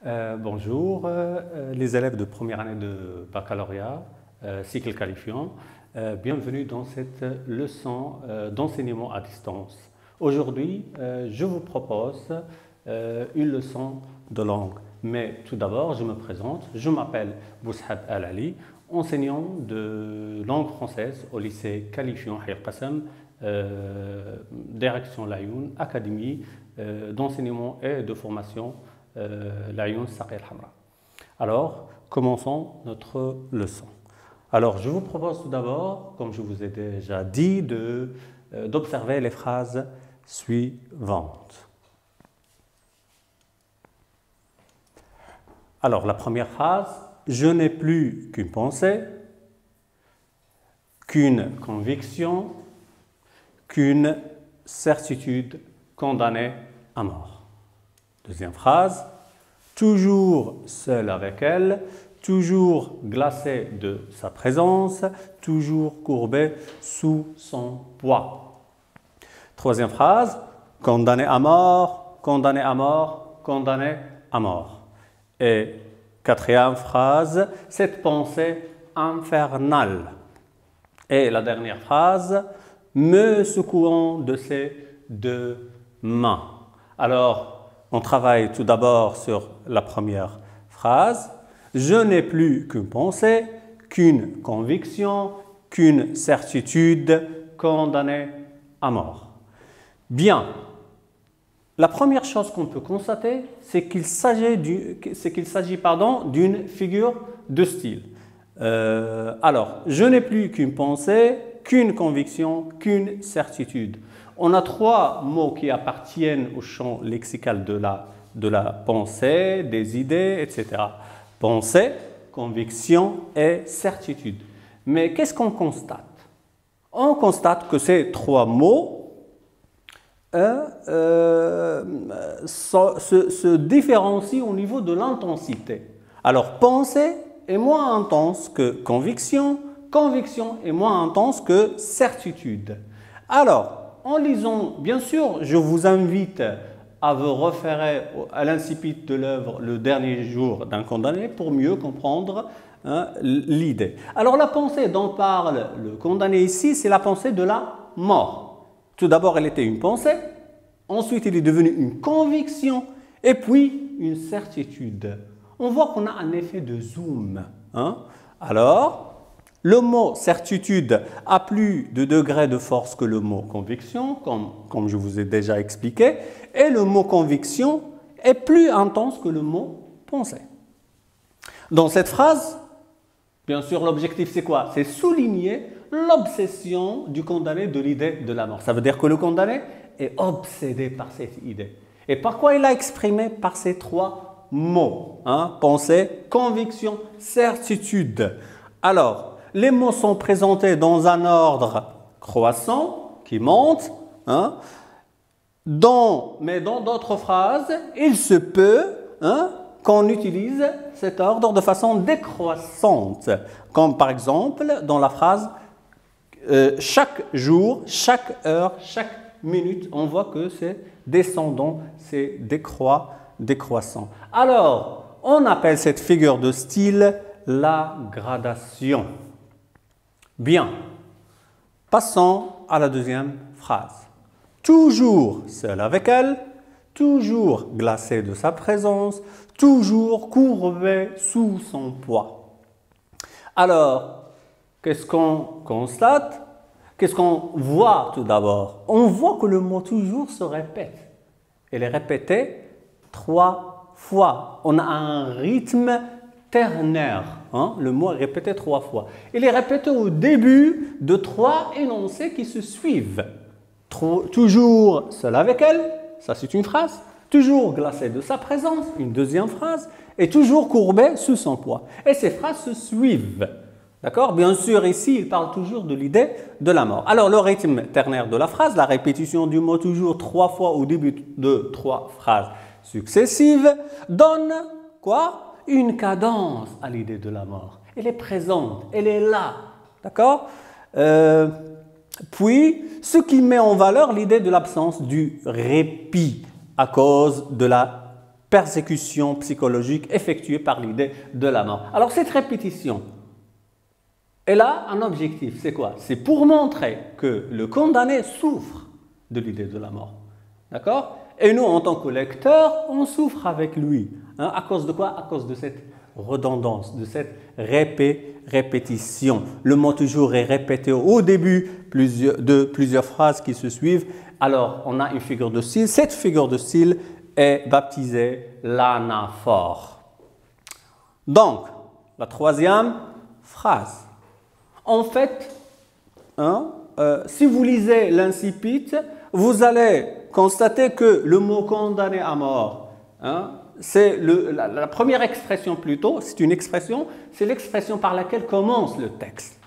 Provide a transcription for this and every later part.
Bonjour, les élèves de première année de baccalauréat, cycle qualifiant. Bienvenue dans cette leçon d'enseignement à distance. Aujourd'hui, je vous propose une leçon de langue. Mais tout d'abord, je me présente. Je m'appelle Boushab Al-Ali, enseignant de langue française au lycée qualifiant Hayr Qassem, direction Laayoune, académie d'enseignement et de formation Laayoune Saqi El Hamra. Alors, commençons notre leçon. Alors, je vous propose tout d'abord, comme je vous ai déjà dit, d'observer les phrases suivantes. Alors, la première phrase, je n'ai plus qu'une pensée, qu'une conviction, qu'une certitude condamnée à mort. Deuxième phrase, toujours seul avec elle, toujours glacé de sa présence, toujours courbé sous son poids. Troisième phrase, condamné à mort, condamné à mort, condamné à mort. Et quatrième phrase, cette pensée infernale. Et la dernière phrase, me secouant de ses deux mains. Alors, on travaille tout d'abord sur la première phrase. Je n'ai plus qu'une pensée, qu'une conviction, qu'une certitude condamnée à mort. Bien. La première chose qu'on peut constater, c'est qu'il s'agit d'une figure de style. Alors, je n'ai plus qu'une pensée, qu'une conviction, qu'une certitude. On a trois mots qui appartiennent au champ lexical de la pensée, des idées, etc. Pensée, conviction et certitude. Mais qu'est-ce qu'on constate? On constate que ces trois mots se différencient au niveau de l'intensité. Alors, pensée est moins intense que conviction, conviction est moins intense que certitude. Alors, en lisant, bien sûr, je vous invite à vous référer à l'incipit de l'œuvre Le dernier jour d'un condamné pour mieux comprendre l'idée. Alors, la pensée dont parle le condamné ici, c'est la pensée de la mort. Tout d'abord, elle était une pensée, ensuite, il est devenu une conviction, et puis une certitude. On voit qu'on a un effet de zoom. Alors, le mot certitude a plus de degré de force que le mot conviction, comme je vous ai déjà expliqué, et le mot conviction est plus intense que le mot pensée. Dans cette phrase, bien sûr, l'objectif c'est quoi? C'est souligner l'obsession du condamné de l'idée de la mort. Ça veut dire que le condamné est obsédé par cette idée. Et par quoi il a exprimé? Par ces trois mots. Pensée, conviction, certitude. Alors, les mots sont présentés dans un ordre croissant qui monte. Mais dans d'autres phrases, il se peut qu'on utilise cet ordre de façon décroissante. Comme par exemple dans la phrase chaque jour, chaque heure, chaque minute, on voit que c'est descendant, c'est décroissant. Alors, on appelle cette figure de style la gradation. Bien, passons à la deuxième phrase. Toujours seul avec elle, toujours glacé de sa présence, toujours courbé sous son poids. Alors, qu'est-ce qu'on constate? Qu'est-ce qu'on voit tout d'abord? On voit que le mot toujours se répète. Il est répété 3 fois. On a un rythme ternaire. Le mot est répété 3 fois. Il est répété au début de 3 énoncés qui se suivent. Toujours seul avec elle, ça c'est une phrase. Toujours glacé de sa présence, une deuxième phrase. Et toujours courbé sous son poids. Et ces phrases se suivent. D'accord? Bien sûr, ici, il parle toujours de l'idée de la mort. Alors, le rythme ternaire de la phrase, la répétition du mot toujours 3 fois au début de 3 phrases successives, donne quoi? Une cadence à l'idée de la mort. Elle est présente, elle est là. D'accord? Puis, ce qui met en valeur l'idée de l'absence du répit à cause de la persécution psychologique effectuée par l'idée de la mort. Alors cette répétition, elle a un objectif, c'est quoi? C'est pour montrer que le condamné souffre de l'idée de la mort. D'accord? Et nous, en tant que lecteurs, on souffre avec lui. Hein, à cause de quoi? À cause de cette redondance, de cette répétition. Le mot toujours est répété au début de plusieurs phrases qui se suivent. Alors, on a une figure de style. Cette figure de style est baptisée l'anaphore. Donc, la troisième phrase. En fait, si vous lisez l'incipit, vous allez constater que le mot condamné à mort, c'est la première expression plutôt, c'est une expression, c'est l'expression par laquelle commence le texte.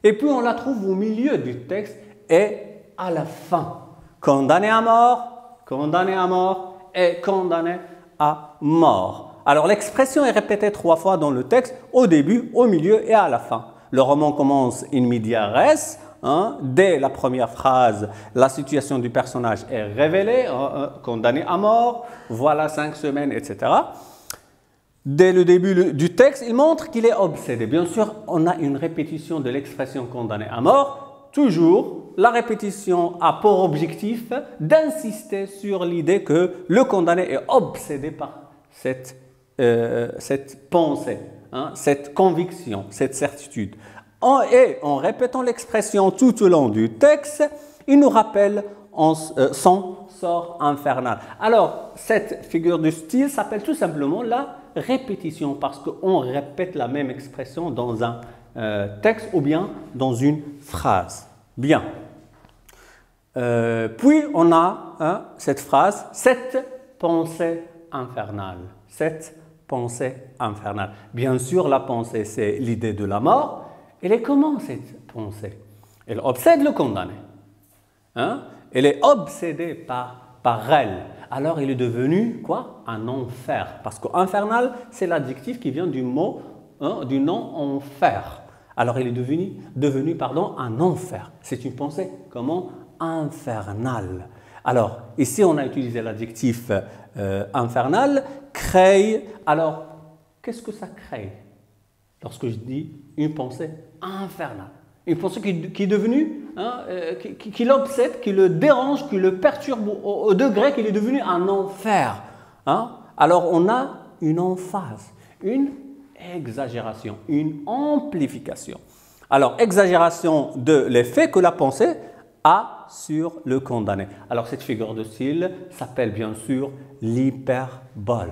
Et puis on la trouve au milieu du texte et à la fin. Condamné à mort et condamné à mort. Alors l'expression est répétée 3 fois dans le texte, au début, au milieu et à la fin. Le roman commence in media res. Dès la première phrase, la situation du personnage est révélée, condamné à mort, voilà 5 semaines, etc. Dès le début du texte, il montre qu'il est obsédé. Bien sûr, on a une répétition de l'expression condamné à mort. Toujours, la répétition a pour objectif d'insister sur l'idée que le condamné est obsédé par cette pensée, cette conviction, cette certitude. Et en répétant l'expression tout au long du texte, il nous rappelle son sort infernal. Alors, cette figure de style s'appelle tout simplement la répétition parce qu'on répète la même expression dans un texte ou bien dans une phrase. Bien. Puis, on a cette phrase, cette pensée infernale. Cette pensée infernale. Bien sûr, la pensée, c'est l'idée de la mort. Elle est comment cette pensée? Elle obsède le condamné. Elle est obsédée par elle. Alors il est devenu quoi? Un enfer. Parce qu'infernal, c'est l'adjectif qui vient du mot, du nom enfer. Alors il est devenu un enfer. C'est une pensée comment? Infernale. Alors ici on a utilisé l'adjectif infernal, crée. Alors qu'est-ce que ça crée? Lorsque je dis une pensée infernale, une pensée qui est devenue, qui l'obsède, qui le dérange, qui le perturbe au degré qu'il est devenu un enfer. Alors on a une emphase, une exagération, une amplification. Alors exagération de l'effet que la pensée a sur le condamné. Alors cette figure de style s'appelle bien sûr l'hyperbole.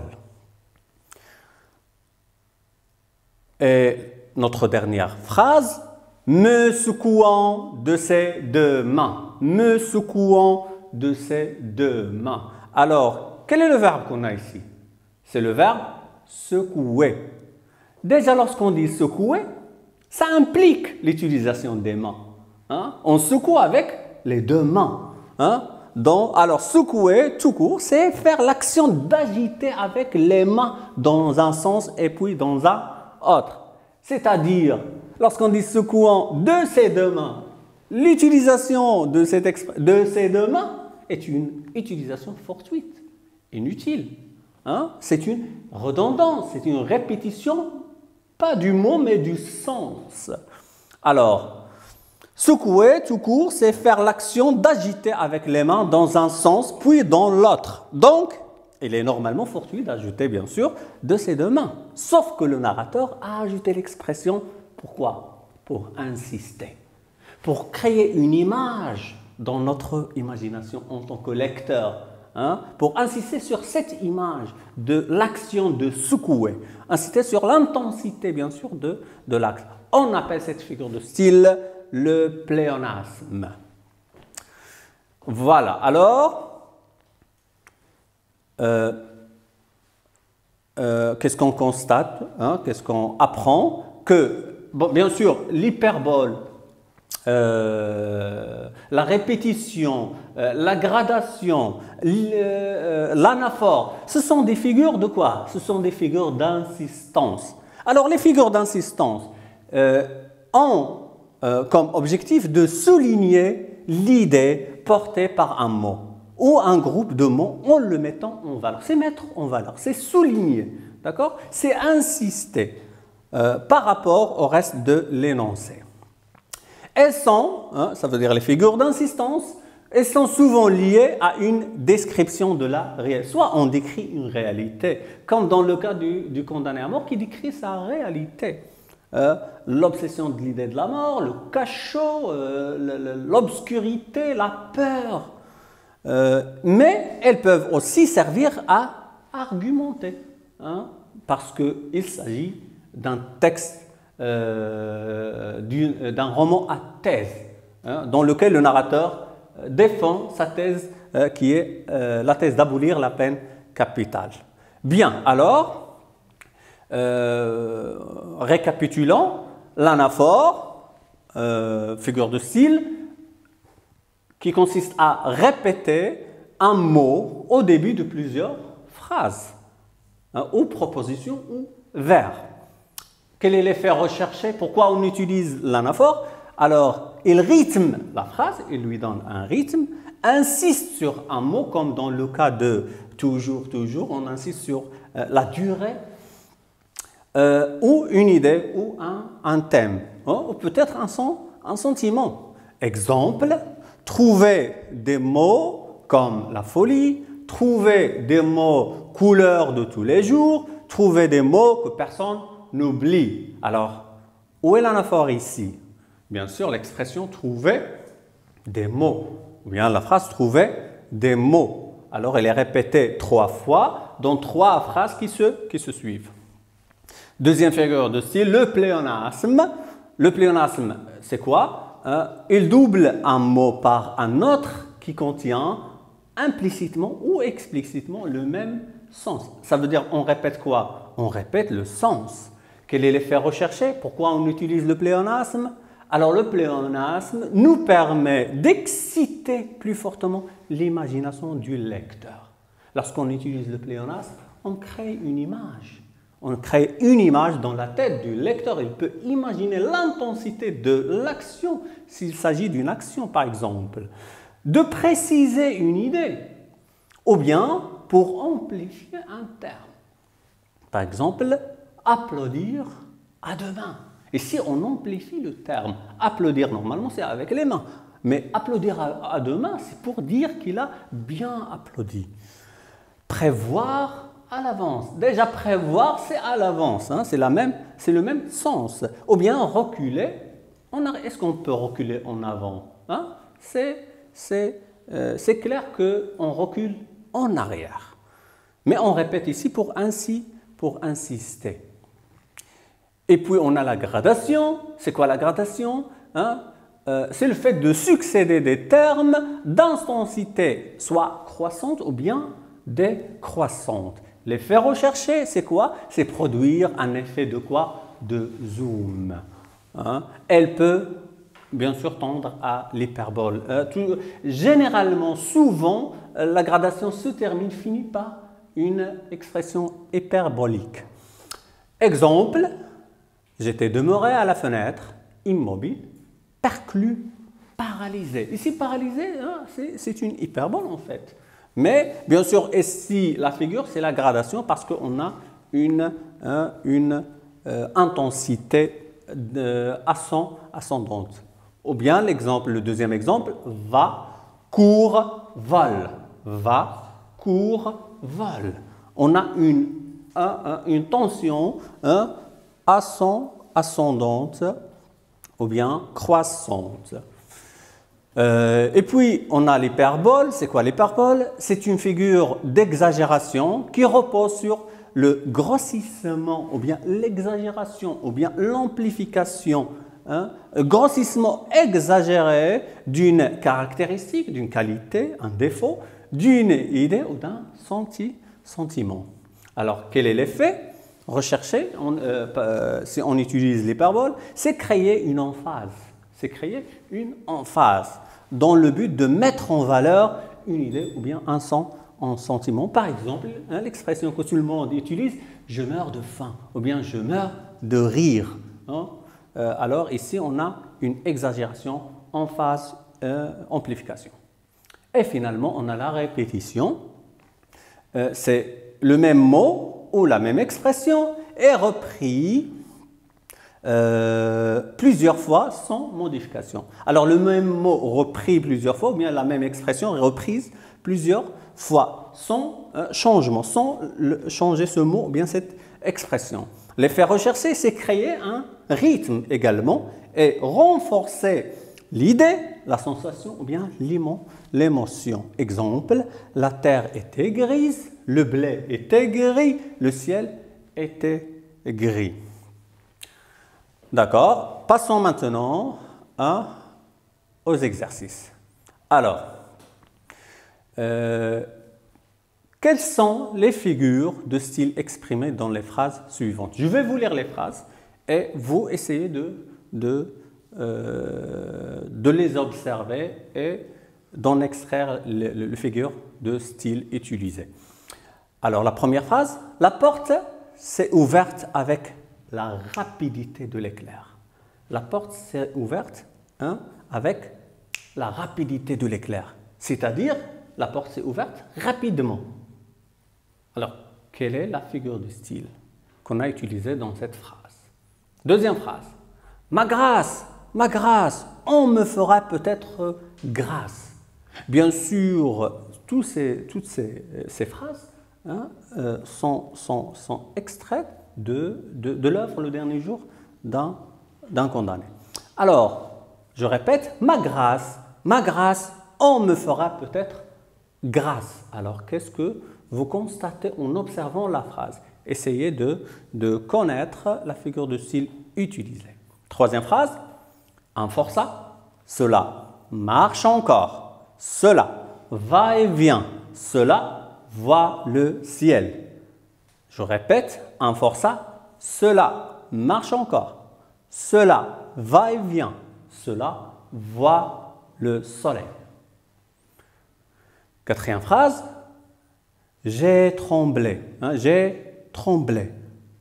Et notre dernière phrase, me secouant de ses 2 mains. Me secouant de ses 2 mains. Alors, quel est le verbe qu'on a ici? C'est le verbe secouer. Déjà, lorsqu'on dit secouer, ça implique l'utilisation des mains. On secoue avec les 2 mains. Donc, alors, secouer, tout court, c'est faire l'action d'agiter avec les mains dans un sens et puis dans un autre. C'est-à-dire, lorsqu'on dit secouant de ses 2 mains, l'utilisation de ces 2 mains est une utilisation fortuite, inutile. C'est une redondance, c'est une répétition, pas du mot, mais du sens. Alors, secouer, tout court, c'est faire l'action d'agiter avec les mains dans un sens, puis dans l'autre. Donc, il est normalement fortuit d'ajouter, bien sûr, de ses 2 mains. Sauf que le narrateur a ajouté l'expression, pourquoi? Pour insister, pour créer une image dans notre imagination en tant que lecteur, pour insister sur cette image de l'action de secouer, insister sur l'intensité, bien sûr, de l'acte. On appelle cette figure de style le pléonasme. Voilà, alors... qu'est-ce qu'on constate, qu'est-ce qu'on apprend? Que, bon, bien sûr, l'hyperbole, la répétition, la gradation, l'anaphore, ce sont des figures de quoi? Ce sont des figures d'insistance. Alors, les figures d'insistance ont comme objectif de souligner l'idée portée par un mot ou un groupe de mots en le mettant en valeur. C'est mettre en valeur, c'est souligner, d'accord? C'est insister par rapport au reste de l'énoncé. Elles sont, ça veut dire les figures d'insistance, elles sont souvent liées à une description de la réalité. Soit on décrit une réalité, comme dans le cas du condamné à mort qui décrit sa réalité. L'obsession de l'idée de la mort, le cachot, l'obscurité, la peur. Mais elles peuvent aussi servir à argumenter, parce qu'il s'agit d'un texte, d'un roman à thèse, dans lequel le narrateur défend sa thèse qui est la thèse d'abolir la peine capitale. Bien, alors, récapitulons, l'anaphore, figure de style, qui consiste à répéter un mot au début de plusieurs phrases, ou propositions ou vers. Quel est l'effet recherché? Pourquoi on utilise l'anaphore? Alors, il rythme la phrase, il lui donne un rythme, insiste sur un mot, comme dans le cas de toujours, toujours, on insiste sur la durée, ou une idée, ou un thème, ou peut-être un sentiment. Exemple, trouver des mots comme la folie, trouver des mots couleur de tous les jours, trouver des mots que personne n'oublie. Alors, où est l'anaphore ici? Bien sûr, l'expression trouver des mots, ou bien la phrase trouver des mots. Alors, elle est répétée 3 fois dans 3 phrases qui se suivent. Deuxième figure de style, le pléonasme. Le pléonasme, c'est quoi? Il double un mot par un autre qui contient implicitement ou explicitement le même sens. Ça veut dire, on répète quoi? On répète le sens. Quel est l'effet recherché? Pourquoi on utilise le pléonasme? Alors, le pléonasme nous permet d'exciter plus fortement l'imagination du lecteur. Lorsqu'on utilise le pléonasme, on crée une image. On crée une image dans la tête du lecteur. Il peut imaginer l'intensité de l'action, s'il s'agit d'une action par exemple, de préciser une idée, ou bien pour amplifier un terme. Par exemple, applaudir à deux mains. Ici, on amplifie le terme. Applaudir, normalement, c'est avec les mains. Mais applaudir à deux mains, c'est pour dire qu'il a bien applaudi. Prévoir à l'avance. Déjà, prévoir, c'est à l'avance. C'est le même sens. Ou bien reculer. Est-ce qu'on peut reculer en avant? C'est clair qu'on recule en arrière. Mais on répète ici pour insister. Et puis, on a la gradation. C'est quoi la gradation? C'est le fait de succéder des termes d'intensité, soit croissante ou bien décroissante. L'effet recherché, c'est quoi? C'est produire un effet de quoi? De zoom. Elle peut, bien sûr, tendre à l'hyperbole. Généralement, souvent, la gradation finit par une expression hyperbolique. Exemple, j'étais demeuré à la fenêtre, immobile, perclus, paralysé. Ici, paralysé, c'est une hyperbole en fait. Mais bien sûr, ici, la figure, c'est la gradation parce qu'on a une intensité ascendante. Ou bien le deuxième exemple, va, court, vole. Va, court, vole. On a une tension ascendante ou bien croissante. Et puis, on a l'hyperbole. C'est quoi l'hyperbole? C'est une figure d'exagération qui repose sur le grossissement ou bien l'exagération ou bien l'amplification, grossissement exagéré d'une caractéristique, d'une qualité, un défaut, d'une idée ou d'un sentiment. Alors, quel est l'effet recherché si on utilise l'hyperbole? C'est créer une emphase. C'est créer une emphase dans le but de mettre en valeur une idée ou bien un sentiment. Par exemple, l'expression que tout le monde utilise, je meurs de faim ou bien je meurs de rire. Alors ici, on a une exagération, emphase, amplification. Et finalement, on a la répétition. C'est le même mot ou la même expression est repris plusieurs fois sans modification. Alors, le même mot repris plusieurs fois ou bien la même expression est reprise plusieurs fois sans changement, sans changer ce mot ou bien cette expression. L'effet recherché, c'est créer un rythme également et renforcer l'idée, la sensation ou bien l'émotion. Exemple, la terre était grise, le blé était gris, le ciel était gris. D'accord, passons maintenant aux exercices. Alors, quelles sont les figures de style exprimées dans les phrases suivantes? Je vais vous lire les phrases et vous essayez de les observer et d'en extraire les figures de style utilisées. Alors, la première phrase, la porte s'est ouverte avec la rapidité de l'éclair. La porte s'est ouverte avec la rapidité de l'éclair. C'est-à-dire, la porte s'est ouverte rapidement. Alors, quelle est la figure de style qu'on a utilisée dans cette phrase? Deuxième phrase. Ma grâce, on me fera peut-être grâce. Bien sûr, toutes ces phrases sont extraites de l'œuvre Le Dernier Jour d'un condamné. Alors, je répète, ma grâce, on me fera peut-être grâce. Alors, qu'est-ce que vous constatez en observant la phrase? Essayez de connaître la figure de style utilisée. Troisième phrase, en forçat, cela marche encore, cela va et vient, cela voit le ciel. Je répète, en forçat, cela marche encore, cela va et vient, cela voit le soleil. Quatrième phrase, j'ai tremblé,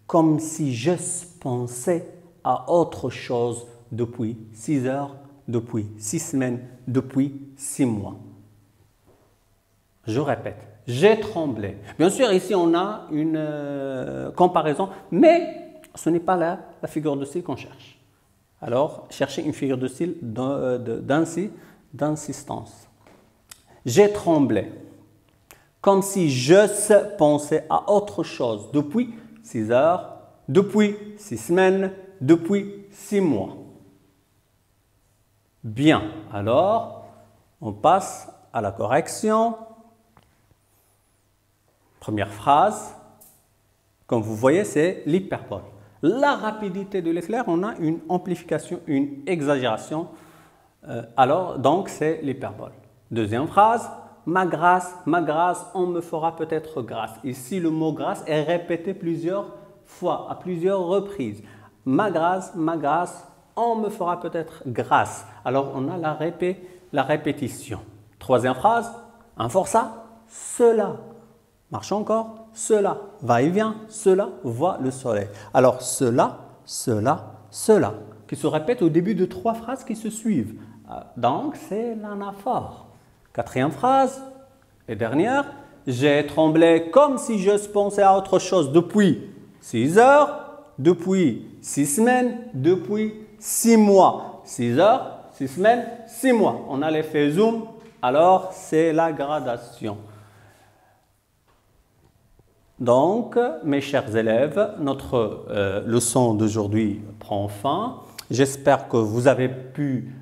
comme si je pensais à autre chose depuis 6 heures, depuis 6 semaines, depuis 6 mois. Je répète, j'ai tremblé. Bien sûr, ici, on a une comparaison, mais ce n'est pas la figure de style qu'on cherche. Alors, cherchez une figure de style d'insistance. J'ai tremblé, comme si je pensais à autre chose depuis 6 heures, depuis 6 semaines, depuis 6 mois. Bien, alors, on passe à la correction. Première phrase, comme vous voyez, c'est l'hyperbole. La rapidité de l'éclair, on a une amplification, une exagération. Donc, c'est l'hyperbole. Deuxième phrase, ma grâce, on me fera peut-être grâce. Ici, le mot grâce est répété plusieurs fois, à plusieurs reprises. Ma grâce, on me fera peut-être grâce. Alors, on a la répétition. Troisième phrase, en forçat, cela marche encore, cela va et vient, cela voit le soleil. Alors, cela, qui se répète au début de 3 phrases qui se suivent. Donc, c'est l'anaphore. Quatrième phrase et dernière, j'ai tremblé comme si je pensais à autre chose depuis 6 heures, depuis 6 semaines, depuis 6 mois. 6 heures, 6 semaines, 6 mois. On a l'effet zoom, alors c'est la gradation. Donc, mes chers élèves, notre leçon d'aujourd'hui prend fin. J'espère que vous avez pu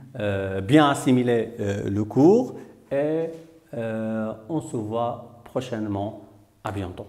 bien assimiler le cours et on se voit prochainement. À bientôt.